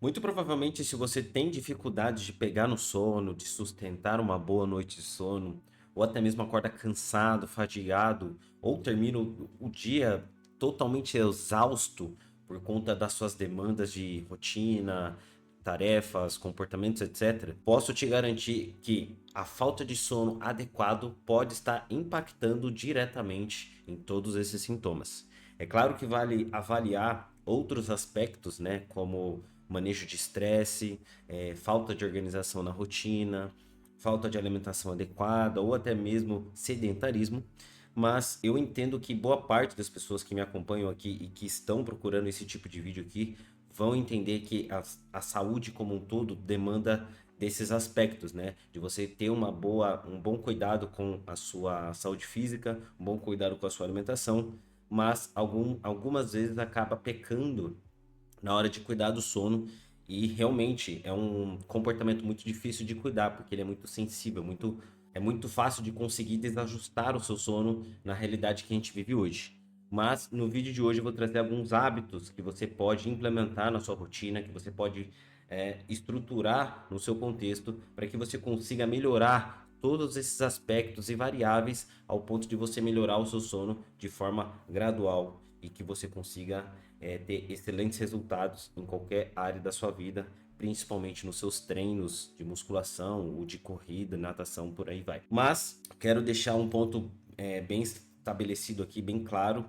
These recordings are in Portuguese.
Muito provavelmente, se você tem dificuldade de pegar no sono, de sustentar uma boa noite de sono, ou até mesmo acorda cansado, fadigado, ou termina o dia totalmente exausto por conta das suas demandas de rotina, tarefas, comportamentos, etc., posso te garantir que a falta de sono adequado pode estar impactando diretamente em todos esses sintomas. É claro que vale avaliar outros aspectos, né, como manejo de estresse, falta de organização na rotina, falta de alimentação adequada ou até mesmo sedentarismo. Mas eu entendo que boa parte das pessoas que me acompanham aqui e que estão procurando esse tipo de vídeo aqui vão entender que a saúde como um todo demanda desses aspectos, né? De você ter um bom cuidado com a sua saúde física, um bom cuidado com a sua alimentação, mas algumas vezes acaba pecando na hora de cuidar do sono. E realmente é um comportamento muito difícil de cuidar, porque ele é muito sensível, é muito fácil de conseguir desajustar o seu sono na realidade que a gente vive hoje. Mas no vídeo de hoje eu vou trazer alguns hábitos que você pode implementar na sua rotina, que você pode estruturar no seu contexto, para que você consiga melhorar todos esses aspectos e variáveis ao ponto de você melhorar o seu sono de forma gradual e que você consiga ter excelentes resultados em qualquer área da sua vida, principalmente nos seus treinos de musculação, ou de corrida, natação, por aí vai. Mas quero deixar um ponto bem estabelecido aqui, bem claro,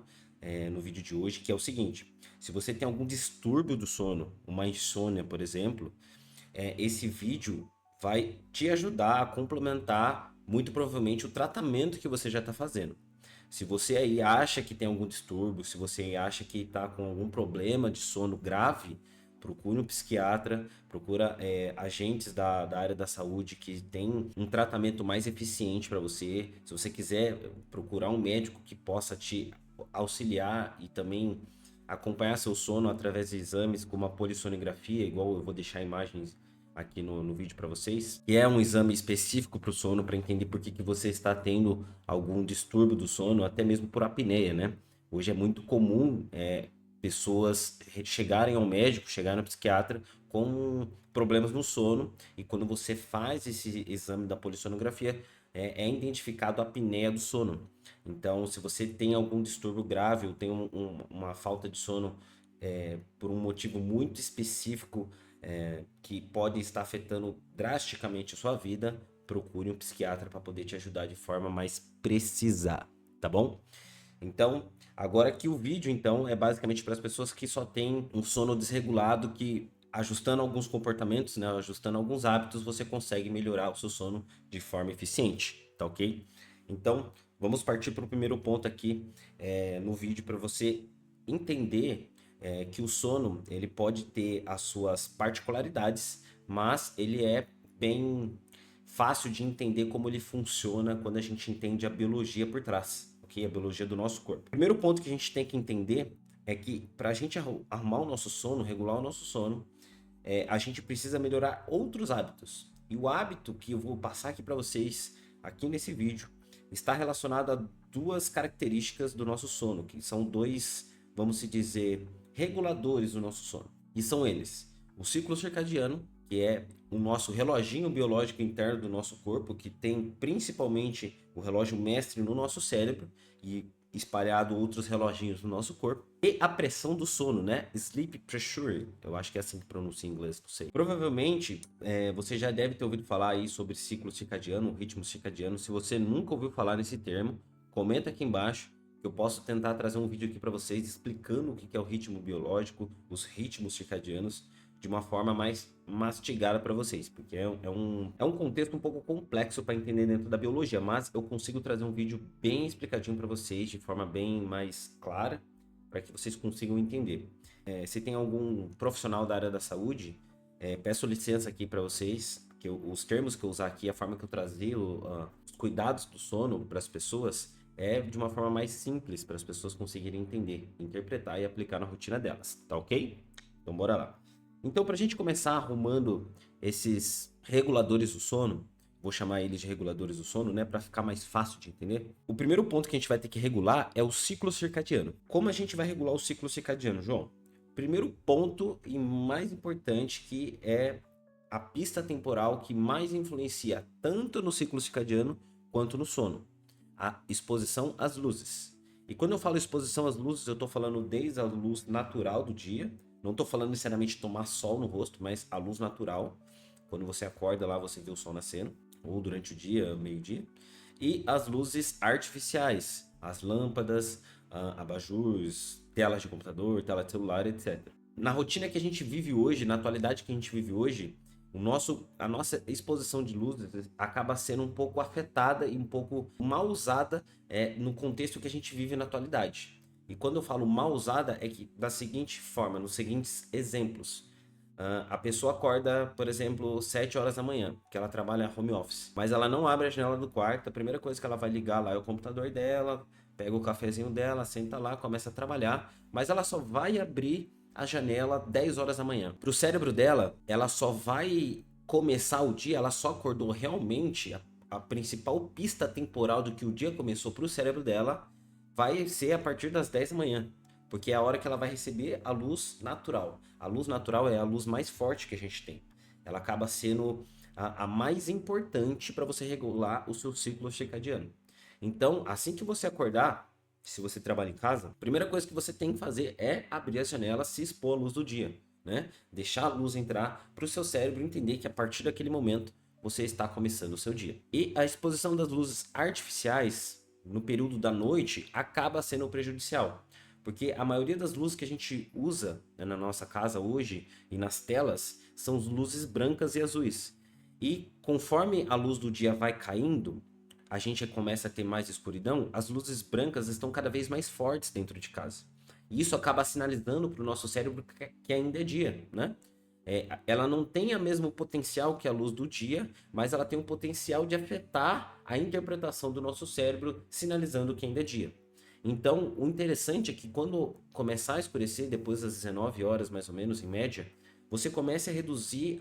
no vídeo de hoje, que é o seguinte: se você tem algum distúrbio do sono, uma insônia, por exemplo, esse vídeo vai te ajudar a complementar muito provavelmente o tratamento que você já está fazendo. Se você aí acha que tem algum distúrbio, se você acha que está com algum problema de sono grave, procure um psiquiatra, procura agentes da área da saúde que tem um tratamento mais eficiente para você. Se você quiser procurar um médico que possa te auxiliar e também acompanhar seu sono através de exames como a polissonografia, igual eu vou deixar imagens aqui no vídeo para vocês, que é um exame específico para o sono, para entender por que você está tendo algum distúrbio do sono, até mesmo por apneia, né? Hoje é muito comum pessoas chegarem ao médico, chegarem ao psiquiatra com problemas no sono, e quando você faz esse exame da polissonografia, é identificado a apneia do sono. Então, se você tem algum distúrbio grave ou tem uma falta de sono por um motivo muito específico que pode estar afetando drasticamente a sua vida, procure um psiquiatra para poder te ajudar de forma mais precisa, tá bom? Então, agora aqui o vídeo então é basicamente para as pessoas que só têm um sono desregulado, que ajustando alguns comportamentos, né, ajustando alguns hábitos, você consegue melhorar o seu sono de forma eficiente, tá ok? Então, vamos partir para o primeiro ponto aqui no vídeo para você entender que o sono ele pode ter as suas particularidades, mas ele é bem fácil de entender como ele funciona quando a gente entende a biologia por trás, ok? A biologia do nosso corpo. O primeiro ponto que a gente tem que entender é que para a gente arrumar o nosso sono, regular o nosso sono, a gente precisa melhorar outros hábitos. E o hábito que eu vou passar aqui para vocês, aqui nesse vídeo, está relacionado a duas características do nosso sono, que são dois, vamos se dizer, reguladores do nosso sono. E são eles: o ciclo circadiano, que é o nosso reloginho biológico interno do nosso corpo, que tem principalmente o relógio mestre no nosso cérebro e espalhado outros reloginhos no nosso corpo, e a pressão do sono, né? Sleep pressure, eu acho que é assim que pronuncia em inglês, não sei. Provavelmente você já deve ter ouvido falar aí sobre ciclo circadiano, ritmo circadiano. Se você nunca ouviu falar nesse termo, comenta aqui embaixo que eu posso tentar trazer um vídeo aqui para vocês explicando o que é o ritmo biológico, os ritmos circadianos, de uma forma mais mastigada para vocês, porque é um contexto um pouco complexo para entender dentro da biologia, mas eu consigo trazer um vídeo bem explicadinho para vocês, de forma bem mais clara, para que vocês consigam entender. Se tem algum profissional da área da saúde, peço licença aqui para vocês, que os termos que eu usar aqui, a forma que eu trazer os cuidados do sono para as pessoas, é de uma forma mais simples, para as pessoas conseguirem entender, interpretar e aplicar na rotina delas, tá ok? Então bora lá. Então, para a gente começar arrumando esses reguladores do sono, vou chamar eles de reguladores do sono, né, para ficar mais fácil de entender. O primeiro ponto que a gente vai ter que regular é o ciclo circadiano. Como a gente vai regular o ciclo circadiano, João? Primeiro ponto e mais importante que é a pista temporal que mais influencia tanto no ciclo circadiano quanto no sono, a exposição às luzes. E quando eu falo exposição às luzes, eu estou falando desde a luz natural do dia, não estou falando necessariamente tomar sol no rosto, mas a luz natural, quando você acorda lá, você vê o sol nascendo, ou durante o dia, meio-dia, e as luzes artificiais, as lâmpadas, abajures, telas de computador, tela de celular, etc. Na rotina que a gente vive hoje, na atualidade que a gente vive hoje, a nossa exposição de luzes acaba sendo um pouco afetada e um pouco mal usada no contexto que a gente vive na atualidade. E quando eu falo mal usada, é que da seguinte forma, nos seguintes exemplos. A pessoa acorda, por exemplo, 7 horas da manhã, que ela trabalha home office, mas ela não abre a janela do quarto. A primeira coisa que ela vai ligar lá é o computador dela, pega o cafezinho dela, senta lá, começa a trabalhar, mas ela só vai abrir a janela 10 horas da manhã. Para o cérebro dela, ela só vai começar o dia, ela só acordou realmente, a principal pista temporal do que o dia começou para o cérebro dela vai ser a partir das 10 da manhã. Porque é a hora que ela vai receber a luz natural. A luz natural é a luz mais forte que a gente tem. Ela acaba sendo a mais importante para você regular o seu ciclo circadiano. Então, assim que você acordar, se você trabalha em casa, a primeira coisa que você tem que fazer é abrir as janelas, se expor à luz do dia, né? Deixar a luz entrar para o seu cérebro entender que a partir daquele momento você está começando o seu dia. E a exposição das luzes artificiais no período da noite acaba sendo prejudicial. Porque a maioria das luzes que a gente usa, né, na nossa casa hoje e nas telas são luzes brancas e azuis. E conforme a luz do dia vai caindo, a gente começa a ter mais escuridão, as luzes brancas estão cada vez mais fortes dentro de casa. E isso acaba sinalizando para o nosso cérebro que ainda é dia, né? Ela não tem o mesmo potencial que a luz do dia, mas ela tem o potencial de afetar a interpretação do nosso cérebro, sinalizando que ainda é dia. Então, o interessante é que quando começar a escurecer, depois das 19 horas mais ou menos, em média, você comece a reduzir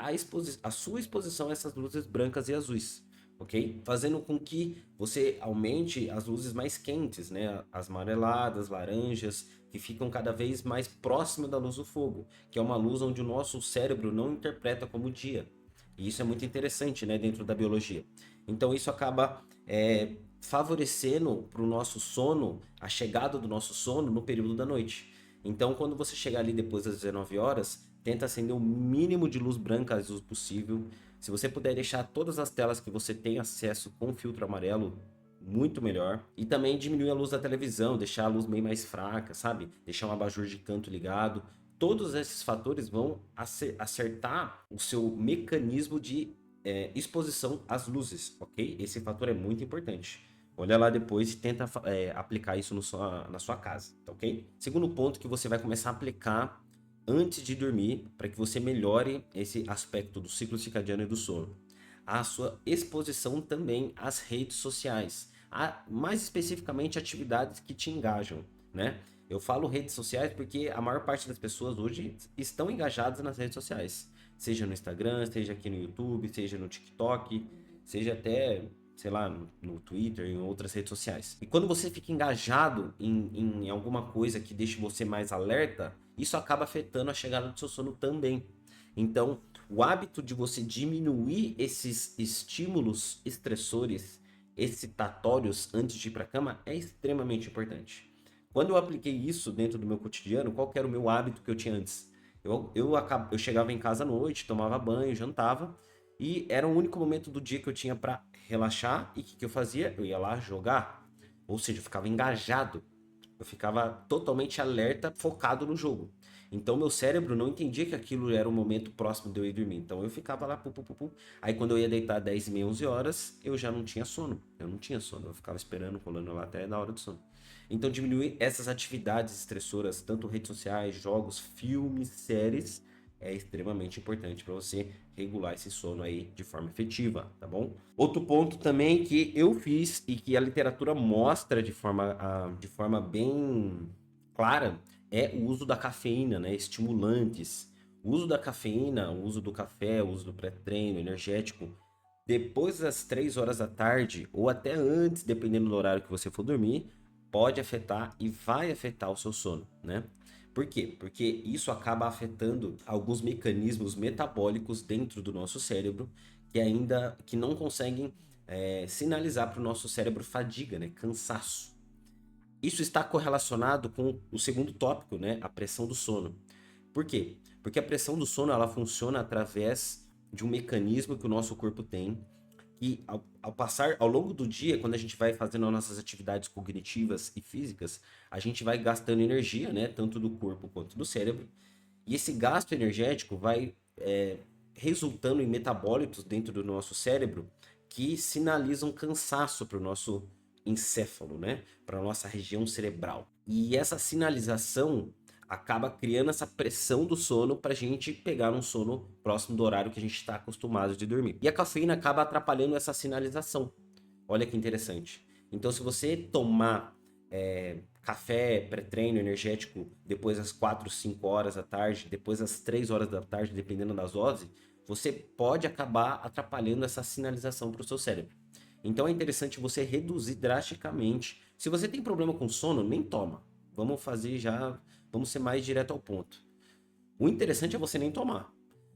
a sua exposição a essas luzes brancas e azuis, ok? Fazendo com que você aumente as luzes mais quentes, né? As amareladas, laranjas, que ficam cada vez mais próximas da luz do fogo, que é uma luz onde o nosso cérebro não interpreta como dia. E isso é muito interessante, né, dentro da biologia. Então isso acaba favorecendo para o nosso sono, a chegada do nosso sono no período da noite. Então, quando você chegar ali depois das 19 horas, tenta acender o mínimo de luz branca azul possível. Se você puder deixar todas as telas que você tem acesso com filtro amarelo, muito melhor. E também diminuir a luz da televisão, deixar a luz bem mais fraca, sabe? Deixar um abajur de canto ligado. Todos esses fatores vão acertar o seu mecanismo de exposição às luzes, ok? Esse fator é muito importante. Olha lá depois e tenta aplicar isso na sua casa, tá ok? Segundo ponto que você vai começar a aplicar antes de dormir para que você melhore esse aspecto do ciclo circadiano e do sono. A sua exposição também às redes sociais, mais especificamente atividades que te engajam, né? Eu falo redes sociais porque a maior parte das pessoas hoje estão engajadas nas redes sociais. Seja no Instagram, seja aqui no YouTube, seja no TikTok, seja até, sei lá, no Twitter, em outras redes sociais. E quando você fica engajado em alguma coisa que deixe você mais alerta, isso acaba afetando a chegada do seu sono também. Então, o hábito de você diminuir esses estímulos estressores, excitatórios antes de ir para a cama é extremamente importante. Quando eu apliquei isso dentro do meu cotidiano, qual que era o meu hábito que eu tinha antes? Eu chegava em casa à noite, tomava banho, jantava, e era o único momento do dia que eu tinha para relaxar. E o que eu fazia? Eu ia lá jogar. Ou seja, eu ficava engajado. Eu ficava totalmente alerta, focado no jogo. Então meu cérebro não entendia que aquilo era o momento próximo de eu ir dormir. Então eu ficava lá, pu, pu, pu, pu. Aí quando eu ia deitar 10 e meia, 11 horas, eu já não tinha sono. Eu não tinha sono. Eu ficava esperando, rolando lá até na hora do sono. Então diminuir essas atividades estressoras, tanto redes sociais, jogos, filmes, séries, é extremamente importante para você regular esse sono aí de forma efetiva, tá bom? Outro ponto também que eu fiz e que a literatura mostra de forma bem clara é o uso da cafeína, né? Estimulantes. O uso da cafeína, o uso do café, o uso do pré-treino energético, depois das 3 horas da tarde ou até antes, dependendo do horário que você for dormir, pode afetar e vai afetar o seu sono, né? Por quê? Porque isso acaba afetando alguns mecanismos metabólicos dentro do nosso cérebro que não conseguem sinalizar para o nosso cérebro fadiga, né? Cansaço. Isso está correlacionado com o segundo tópico, né? A pressão do sono. Por quê? Porque a pressão do sono ela funciona através de um mecanismo que o nosso corpo tem e ao passar ao longo do dia, quando a gente vai fazendo as nossas atividades cognitivas e físicas, a gente vai gastando energia, né, tanto do corpo quanto do cérebro, e esse gasto energético vai resultando em metabólitos dentro do nosso cérebro que sinalizam cansaço para o nosso encéfalo, né, para a nossa região cerebral. E essa sinalização acaba criando essa pressão do sono para a gente pegar um sono próximo do horário que a gente está acostumado de dormir. E a cafeína acaba atrapalhando essa sinalização. Olha que interessante. Então, se você tomar café, pré-treino energético depois das 4, 5 horas da tarde, depois das 3 horas da tarde, dependendo da dose, você pode acabar atrapalhando essa sinalização para o seu cérebro. Então é interessante você reduzir drasticamente. Se você tem problema com sono, nem toma. Vamos ser mais direto ao ponto. O interessante é você nem tomar.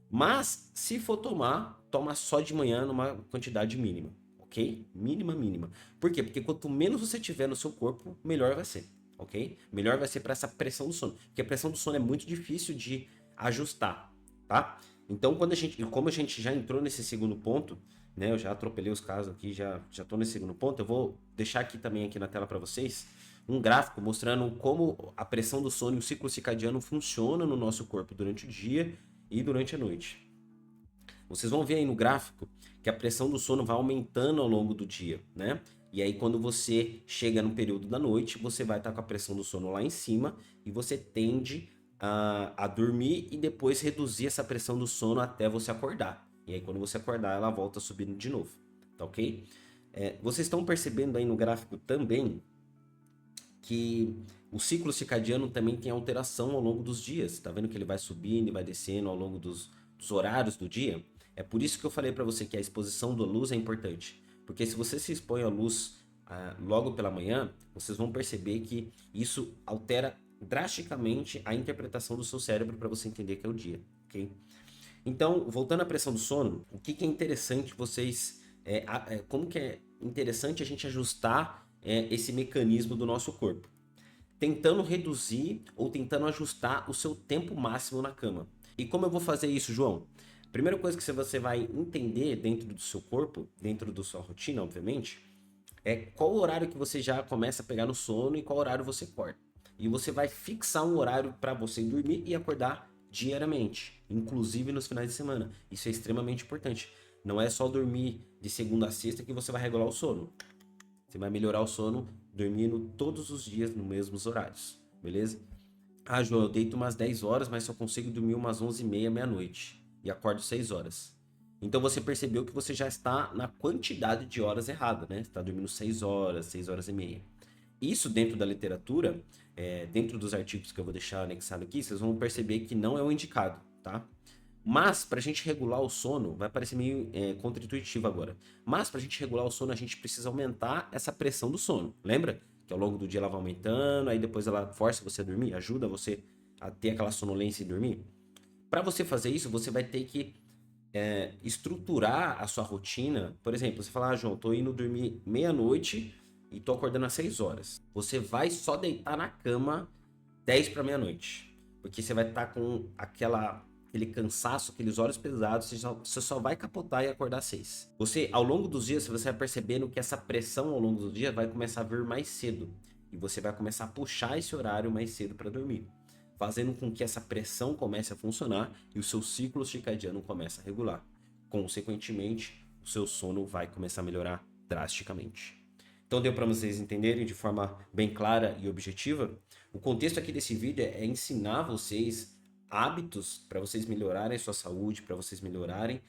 Mas, se for tomar, toma só de manhã numa quantidade mínima, ok? Mínima, mínima. Por quê? Porque quanto menos você tiver no seu corpo, melhor vai ser, ok? Melhor vai ser para essa pressão do sono. Porque a pressão do sono é muito difícil de ajustar, tá? Então, como a gente já entrou nesse segundo ponto, né? Eu já atropelei os casos aqui, já tô nesse segundo ponto. Eu vou deixar aqui também aqui na tela para vocês um gráfico mostrando como a pressão do sono e o ciclo circadiano funciona no nosso corpo durante o dia e durante a noite. Vocês vão ver aí no gráfico que a pressão do sono vai aumentando ao longo do dia, né? E aí quando você chega no período da noite, você vai estar com a pressão do sono lá em cima e você tende a dormir e depois reduzir essa pressão do sono até você acordar. E aí quando você acordar, ela volta subindo de novo, tá ok? Vocês estão percebendo aí no gráfico também que o ciclo circadiano também tem alteração ao longo dos dias. Tá vendo que ele vai subindo e vai descendo ao longo dos horários do dia? É por isso que eu falei para você que a exposição da luz é importante. Porque se você se expõe à luz logo pela manhã, vocês vão perceber que isso altera drasticamente a interpretação do seu cérebro para você entender que é o dia, ok? Então, voltando à pressão do sono, o que é interessante vocês... como que é interessante a gente ajustar esse mecanismo do nosso corpo? Tentando reduzir ou tentando ajustar o seu tempo máximo na cama. E como eu vou fazer isso, João? Primeira coisa que você vai entender dentro do seu corpo, dentro da sua rotina, obviamente, é qual horário que você já começa a pegar no sono e qual horário você acorda. E você vai fixar um horário para você dormir e acordar diariamente, inclusive nos finais de semana. Isso é extremamente importante. Não é só dormir de segunda a sexta que você vai regular o sono. Você vai melhorar o sono dormindo todos os dias nos mesmos horários, beleza? Ah, João, eu deito umas 10 horas, mas só consigo dormir umas 11h30, meia-noite. E acordo 6 horas. Então você percebeu que você já está na quantidade de horas errada, né? Você está dormindo 6 horas, 6 horas e meia. Isso dentro da literatura, dentro dos artigos que eu vou deixar anexado aqui, vocês vão perceber que não é o indicado, tá? Mas para a gente regular o sono, vai parecer meio contra-intuitivo agora. Mas para a gente regular o sono, a gente precisa aumentar essa pressão do sono. Lembra? Que ao longo do dia ela vai aumentando, aí depois ela força você a dormir, ajuda você a ter aquela sonolência e dormir. Para você fazer isso, você vai ter que estruturar a sua rotina. Por exemplo, você fala, João, tô indo dormir meia-noite e tô acordando às 6 horas. Você vai só deitar na cama 10 para meia-noite. Porque você vai estar com aquele cansaço, aqueles olhos pesados, você só vai capotar e acordar às 6. Você, ao longo dos dias, você vai percebendo que essa pressão ao longo dos dias vai começar a vir mais cedo. E você vai começar a puxar esse horário mais cedo para dormir, fazendo com que essa pressão comece a funcionar e o seu ciclo circadiano comece a regular. Consequentemente, o seu sono vai começar a melhorar drasticamente. Então deu para vocês entenderem de forma bem clara e objetiva? O contexto aqui desse vídeo é ensinar vocês hábitos para vocês melhorarem a sua saúde, para vocês melhorarem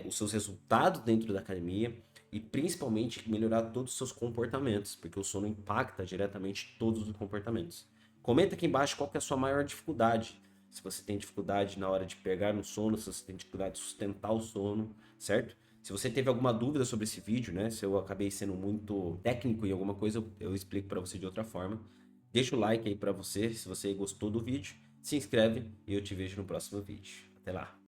os seus resultados dentro da academia e principalmente melhorar todos os seus comportamentos, porque o sono impacta diretamente todos os comportamentos. Comenta aqui embaixo qual que é a sua maior dificuldade. Se você tem dificuldade na hora de pegar no sono, se você tem dificuldade de sustentar o sono, certo? Se você teve alguma dúvida sobre esse vídeo, né? Se eu acabei sendo muito técnico em alguma coisa, eu explico para você de outra forma. Deixa o like aí para você, se você gostou do vídeo. se inscreve e eu te vejo no próximo vídeo. Até lá!